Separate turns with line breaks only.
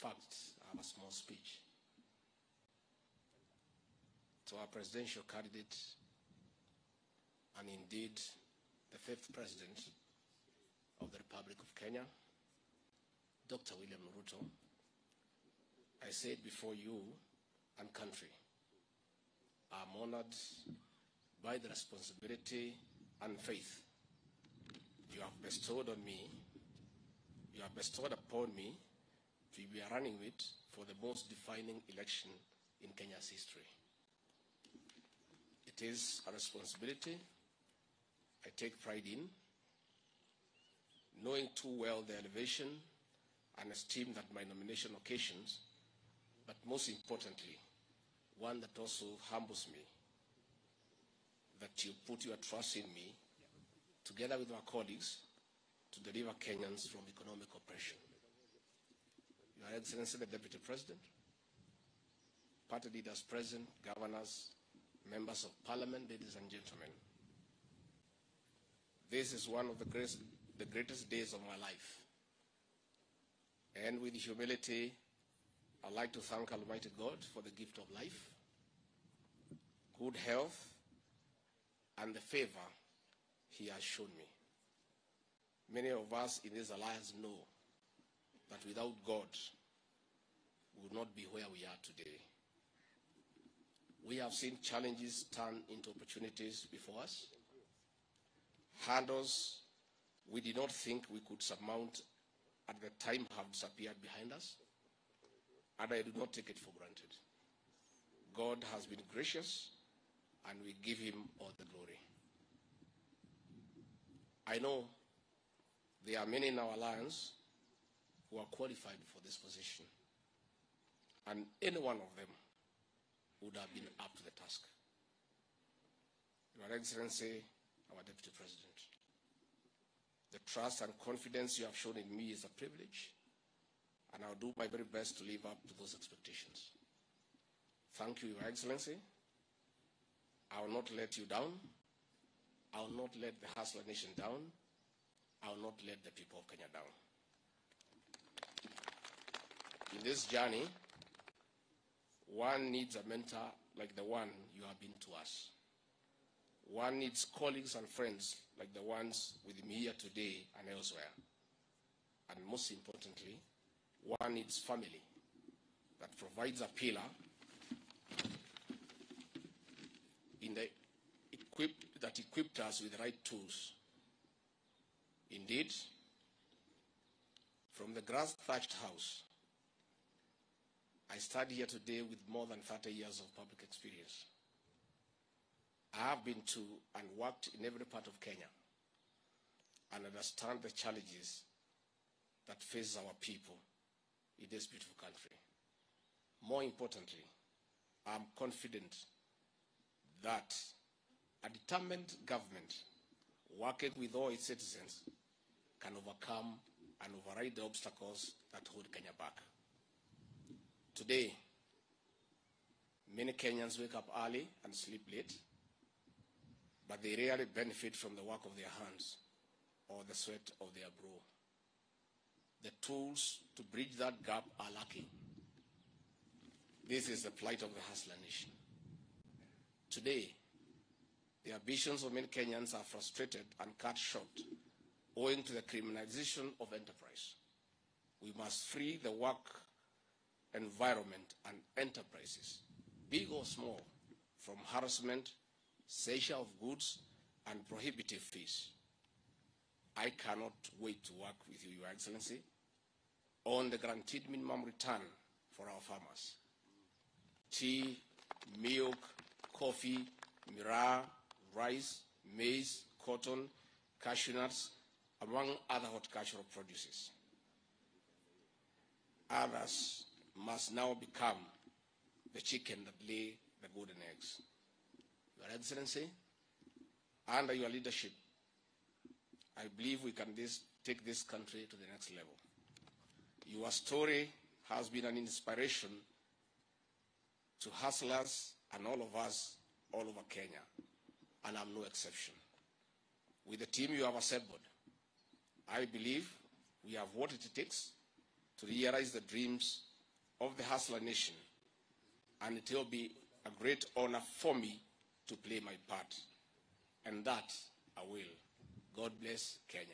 fact, I have a small speech. To our presidential candidate, and indeed the fifth president of the Republic of Kenya, Dr. William Ruto, I say it before you and country, I'm honored by the responsibility and faith you have bestowed on me, you have bestowed upon me to be running it for the most defining election in Kenya's history. It is a responsibility I take pride in, knowing too well the elevation and esteem that my nomination occasions, but most importantly, one that also humbles me, that you put your trust in me, together with my colleagues, to deliver Kenyans from economic oppression. Your Excellency, the Deputy President, party leaders present, governors, members of Parliament, ladies and gentlemen, this is one of the greatest days of my life. And with humility, I'd like to thank Almighty God for the gift of life, good health, and the favor He has shown me. Many of us in this alliance know that without God, we would not be where we are today. We have seen challenges turn into opportunities before us, hurdles we did not think we could surmount at the time have disappeared behind us, and I do not take it for granted. God has been gracious, and we give Him all the glory. I know there are many in our alliance who are qualified for this position, and any one of them would have been up to the task. Your Excellency, our Deputy President, the trust and confidence you have shown in me is a privilege, and I'll do my very best to live up to those expectations. Thank you, Your Excellency. I will not let you down. I will not let the Hustler Nation down. I will not let the people of Kenya down. In this journey, one needs a mentor like the one you have been to us. One needs colleagues and friends like the ones with me here today and elsewhere. And most importantly, one needs family that provides a pillar that equipped us with the right tools. Indeed, from the grass-thatched house, I stand here today with more than 30 years of public experience. I have been to and worked in every part of Kenya and understand the challenges that face our people in this beautiful country. More importantly, I'm confident that a determined government working with all its citizens can overcome and override the obstacles that hold Kenya back. Today, many Kenyans wake up early and sleep late, but they rarely benefit from the work of their hands or the sweat of their brow. The tools to bridge that gap are lacking. This is the plight of the hustler nation. Today, the ambitions of many Kenyans are frustrated and cut short owing to the criminalization of enterprise. We must free the work environment and enterprises, big or small, from harassment, seizure of goods, and prohibitive fees. I cannot wait to work with you, Your Excellency, on the guaranteed minimum return for our farmers. Tea, milk, coffee, miraa, rice, maize, cotton, cashew nuts, among other horticultural produces. Others must now become the chicken that lay the golden eggs. Your Excellency, under your leadership, I believe we can take this country to the next level. Your story has been an inspiration to hustlers and all of us all over Kenya, and I'm no exception. With the team you have assembled, I believe we have what it takes to realize the dreams of the Hustler Nation, and it will be a great honor for me to play my part. And that I will. God bless Kenya.